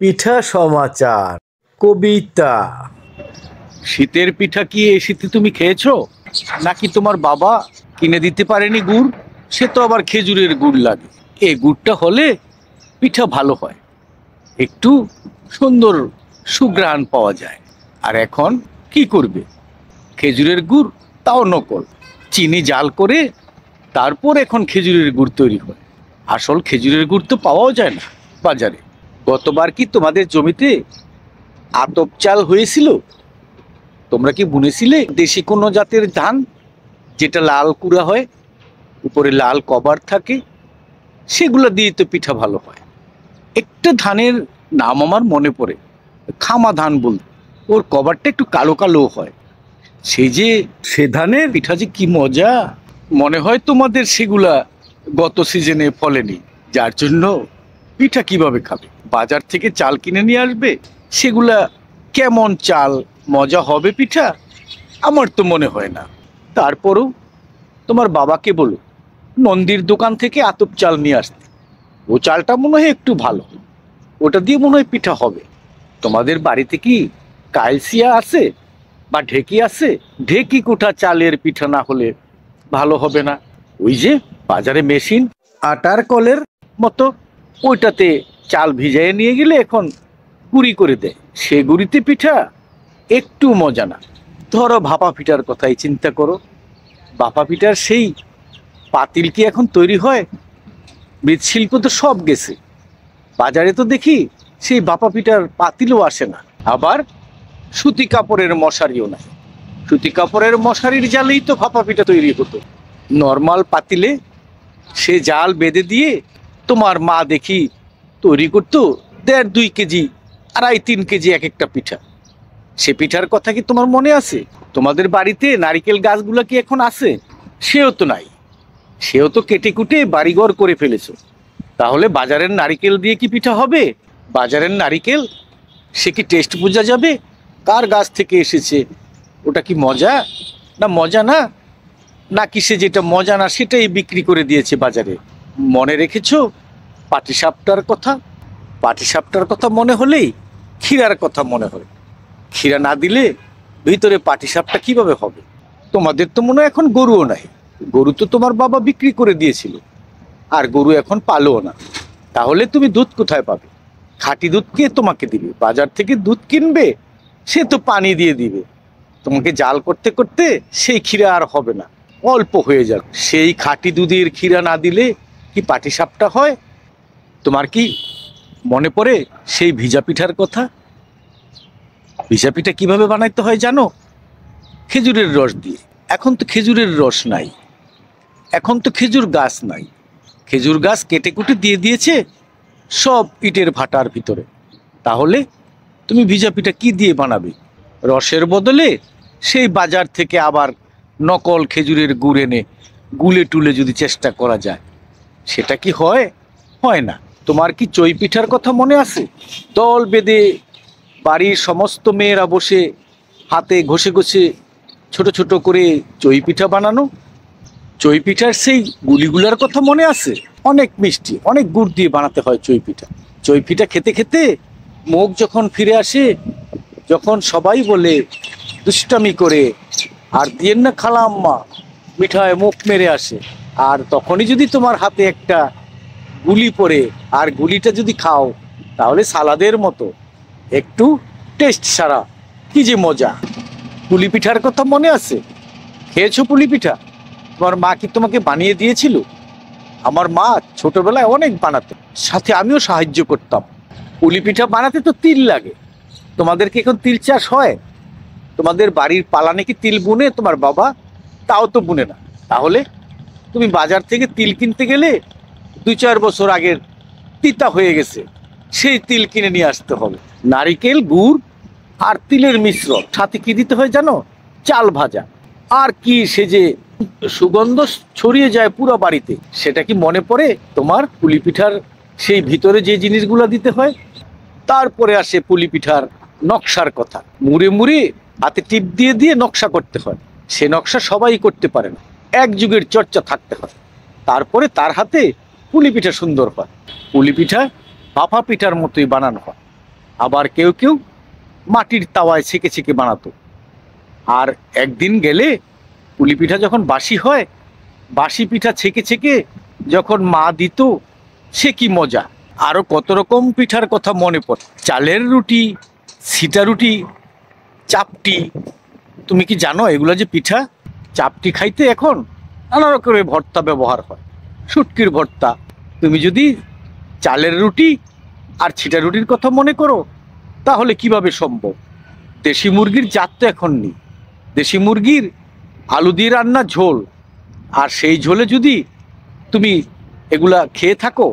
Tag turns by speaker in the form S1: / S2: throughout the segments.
S1: পিঠা সমাচার কবিতা।
S2: শীতের পিঠা কি এই শীতে তুমি খেয়েছো? নাকি তোমার বাবা কিনে দিতে পারেনি গুড়? সে তো আবার খেজুরের গুড় লাগে। এই গুড়টা হলে পিঠা ভালো হয়, একটু সুন্দর সুঘ্রাণ পাওয়া যায়। আর এখন কি করবে, খেজুরের গুড়, তাও নকল, চিনি জাল করে তারপর এখন খেজুরের গুড় তৈরি হয়। আসল খেজুরের গুড় তো পাওয়াও যায় না বাজারে। গতবার কি তোমাদের জমিতে আতপ চাল হয়েছিল? তোমরা কি বুনেছিলে দেশি কোনো জাতের ধান, যেটা লাল কুড়া হয়, উপরে লাল কভার থাকে? সেগুলো দিয়ে তো পিঠা ভালো হয়। একটা ধানের নাম আমার মনে পড়ে, খামা ধান বলতে। ওর কভারটা একটু কালো কালো হয়। সেই যে সে ধানের পিঠা যে কি মজা! মনে হয় তোমাদের সেগুলা গত সিজনে ফলেনি, যার জন্য পিঠা কিভাবে খাবে? বাজার থেকে চাল কিনে নিয়ে আসবে, সেগুলা কেমন চাল, মজা হবে পিঠা? আমার তো মনে হয় না। তারপরও তোমার বাবাকে বলো নন্দীর দোকান থেকে আতপ চাল নিয়ে আসতে। ও চালটা মনে হয় একটু ভালো, ওটা দিয়ে মনে হয় পিঠা হবে। তোমাদের বাড়িতে কি কালসিয়া আছে বা ঢেকি আছে? ঢেকি কোঠা চালের পিঠা না হলে ভালো হবে না। ওই যে বাজারে মেশিন, আটার কলের মতো, ওইটাতে চাল ভিজাইয়ে নিয়ে গেলে এখন গুঁড়ি করে দেয়। সে গুঁড়িতে পিঠা একটু মজা না। ধরো ভাপা পিঠার কথাই চিন্তা করো। ভাপা পিঠার সেই পাতিল কি এখন তৈরি হয়? মৃৎশিল্প তো সব গেছে। বাজারে তো দেখি সেই ভাপা পিঠার পাতিলও আসে না। আবার সুতি কাপড়ের মশারিও নাই। সুতি কাপড়ের মশারির জালেই তো ভাপা পিঠা তৈরি হতো। নর্মাল পাতিলে সে জাল বেঁধে দিয়ে তোমার মা দেখি তৈরি করতো 1.5-2 কেজি, 2.5-3 কেজি এক একটা পিঠা। সে পিঠার কথা কি তোমার মনে আছে? তোমাদের বাড়িতে নারিকেল গাছগুলো কি এখন আছে? সেও তো নাই। সেও তো কেটে কুটে বাড়িঘর করে ফেলেছো। তাহলে বাজারের নারিকেল দিয়ে কি পিঠা হবে? বাজারের নারিকেল, সে কি টেস্ট বোঝা যাবে কার গাছ থেকে এসেছে? ওটা কি মজা না মজা না, নাকি সে যেটা মজা না সেটাই বিক্রি করে দিয়েছে বাজারে? মনে রেখেছো পাটিসাপটার কথা? পাটিসাপটার কথা মনে হলেই ক্ষীরার কথা মনে হয়। ক্ষীরা না দিলে ভিতরে পাটিসাপটা কিভাবে হবে? তোমাদের তো মনে হয় এখন গরুও নাই। গরু তো তোমার বাবা বিক্রি করে দিয়েছিল, আর গরু এখন পালোও না। তাহলে তুমি দুধ কোথায় পাবে? খাঁটি দুধ কে তোমাকে দিবে? বাজার থেকে দুধ কিনবে, সে তো পানি দিয়ে দিবে। তোমাকে জাল করতে করতে সেই ক্ষীরা আর হবে না, অল্প হয়ে যাবে। সেই খাঁটি দুধের ক্ষীরা না দিলে কি পাটিসাপটা হয়? তোমার কি মনে পড়ে সেই ভিজা পিঠার কথা? ভিজা পিঠা কিভাবে বানাইতে হয় জানো? খেজুরের রস দিয়ে। এখন তো খেজুরের রস নাই, এখন তো খেজুর গাছ নাই। খেজুর গাছ কেটে কুটে দিয়ে দিয়েছে সব ইটের ভাটার ভিতরে। তাহলে তুমি ভিজা পিঠা কি দিয়ে বানাবে? রসের বদলে সেই বাজার থেকে আবার নকল খেজুরের গুড় এনে গুলে টুলে যদি চেষ্টা করা যায়, সেটা কি হয়? হয় না। তোমার কি চই পিঠার কথা মনে আছে? দল বেঁধে বাড়ির সমস্ত মেয়েরা বসে হাতে ঘষে ঘষে ছোট ছোট করে চই পিঠা বানানো। চই পিঠার সেই গুলিগুলার কথা মনে আছে? অনেক মিষ্টি, অনেক গুড় দিয়ে বানাতে হয় চই পিঠা। চই পিঠা খেতে খেতে মুখ যখন ফিরে আসে, যখন সবাই বলে দুষ্টামি করে, আর দিয়েন না খালা আম্মা, মিঠায় মুখ মেরে আসে, আর তখনই যদি তোমার হাতে একটা গুলি পড়ে আর গুলিটা যদি খাও, তাহলে সালাদের মতো একটু টেস্ট সারা। কি যে মজা! পুলি পিঠার কথা মনে আছে? খেয়েছো পুলি পিঠা? তোমার মা কি তোমাকে বানিয়ে দিয়েছিল? আমার মা ছোটবেলায় অনেক বানাতো, সাথে আমিও সাহায্য করতাম। পুলি পিঠা বানাতে তো তিল লাগে। তোমাদের কি এখন তিল চাষ হয়? তোমাদের বাড়ির পালানে কি তিল বুনে তোমার বাবা? তাও তো বুনে না। তাহলে তুমি বাজার থেকে তিল কিনতে গেলে 2-4 বছর আগের তিতা হয়ে গেছে সেই তিল কিনে নিয়ে আসতে হবে। নারিকেল, গুড় আর তিলের মিশ্রণ, সাথে কি দিতে হয় জানো? চাল ভাজা। আর কি সে যে সুগন্ধ ছড়িয়ে যায় পুরো বাড়িতে, সেটা কি মনে পড়ে তোমার? পুলি পিঠার সেই ভিতরে যে জিনিসগুলো দিতে হয়। তারপরে আসে পুলি পিঠার নকশার কথা। মুড়ে মুড়ে হাতে টিপ দিয়ে দিয়ে নকশা করতে হয়। সে নকশা সবাই করতে পারে না, এক যুগের চর্চা থাকতে হয়, তারপরে তার হাতে পুলি পিঠা সুন্দর হয়। পুলি পিঠা ভাপা পিঠার মতোই বানানো হয়। আবার কেউ কেউ মাটির তাওয়ায় ছেঁকে ছেঁকে বানাতো। আর একদিন গেলে পুলি পিঠা যখন বাসি হয়, বাসি পিঠা ছেঁকে ছেঁকে যখন মা দিত, সে কি মজা। আরো কত রকম পিঠার কথা মনে পড়ে, চালের রুটি, সিটা রুটি, চাপটি। তুমি কি জানো এগুলো যে পিঠা? চাপটি খাইতে এখন নানা রকমের ভর্তা ব্যবহার হয়, শুটকির ভর্তা। তুমি যদি চালের রুটি আর ছিটা রুটির কথা মনে করো, তাহলে কিভাবে সম্ভব? দেশি মুরগির জাত তো এখন নেই। দেশি মুরগির আলু দিয়ে রান্না ঝোল, আর সেই ঝোলে যদি তুমি এগুলা খেয়ে থাকো,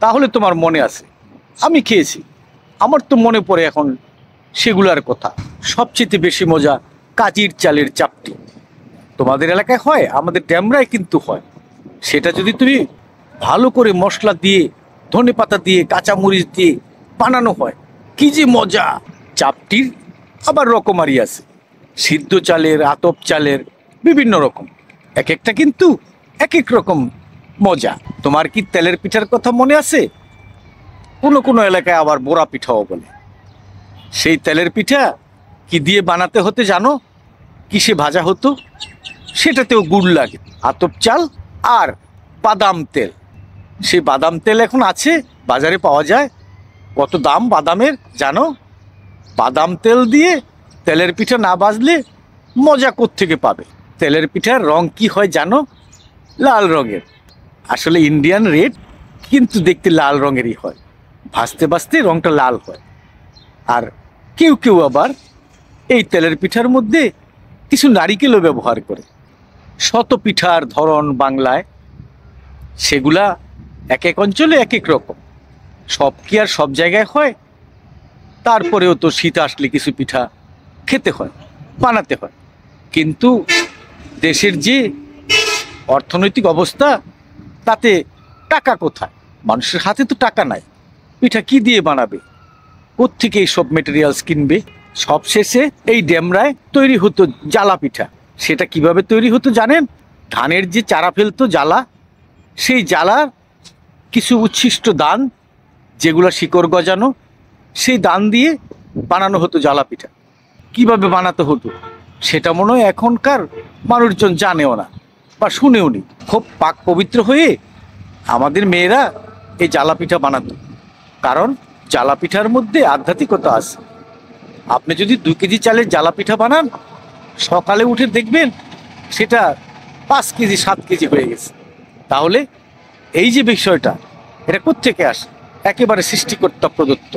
S2: তাহলে তোমার মনে আছে। আমি খেয়েছি, আমার তো মনে পড়ে এখন সেগুলার কথা। সবচেয়ে বেশি মজা কাজির চালের চাপটি। তোমাদের এলাকায় হয়, আমাদের ড্যামরায় কিন্তু হয়। সেটা যদি তুমি ভালো করে মশলা দিয়ে, ধনে পাতা দিয়ে, কাঁচামরিচ দিয়ে বানানো হয়, কি যে মজা। চাপটির আবার রকমারি আছে, সিদ্ধ চালের, আতপ চালের, বিভিন্ন রকম। এক একটা কিন্তু এক এক রকম মজা। তোমার কি তেলের পিঠার কথা মনে আছে? কোনো কোনো এলাকায় আবার বোরা পিঠাও বলে। সেই তেলের পিঠা কি দিয়ে বানাতে হতে জানো? কিসে ভাজা হতো? সেটাতেও গুড় লাগে, আতপ চাল আর বাদাম তেল। সেই বাদাম তেল এখন আছে, বাজারে পাওয়া যায়। কত দাম বাদামের জানো? বাদাম তেল দিয়ে তেলের পিঠা না ভাজলে মজা কোত্থেকে পাবে? তেলের পিঠার রং কি হয় জানো? লাল রঙের। আসলে ইন্ডিয়ান রেড, কিন্তু দেখতে লাল রঙেরই হয়। ভাজতে ভাজতে রংটা লাল হয়। আর কেউ কেউ আবার এই তেলের পিঠার মধ্যে কিছু নারিকেলও ব্যবহার করে। শত পিঠার ধরন বাংলায়, সেগুলা এক এক অঞ্চলে এক এক রকম। সব কি আর সব জায়গায় হয়? তারপরেও তো শীত আসলে কিছু পিঠা খেতে হয়, বানাতে হয়। কিন্তু দেশের যে অর্থনৈতিক অবস্থা, তাতে টাকা কোথায়? মানুষের হাতে তো টাকা নাই, পিঠা কি দিয়ে বানাবে? কোত্থেকে এইসব মেটেরিয়ালস কিনবে? সবশেষে এই ডেমরায় তৈরি হতো জ্বালা পিঠা। সেটা কিভাবে তৈরি হতো জানেন? ধানের যে চারা ফেলতো জ্বালা, সেই জ্বালার কিছু উচ্ছিষ্ট দান, যেগুলো শিকড় গজানো, সেই দান দিয়ে বানানো হতো জ্বালা পিঠা। কিভাবে বানাতে হতো সেটা মনে হয় এখনকার মানুষজন জানেও না বা শুনেও নি। খুব পাক পবিত্র হয়ে আমাদের মেয়েরা এই জ্বালা পিঠা বানাতো, কারণ জ্বালা পিঠার মধ্যে আধ্যাত্মিকতা আছে। আপনি যদি 2 কেজি চালের জ্বালা পিঠা বানান, সকালে উঠে দেখবেন সেটা 5 কেজি 7 কেজি হয়ে গেছে। তাহলে এই যে বিষয়টা, এটা কোত্থেকে আসে? একেবারে সৃষ্টিকর্তা প্রদত্ত।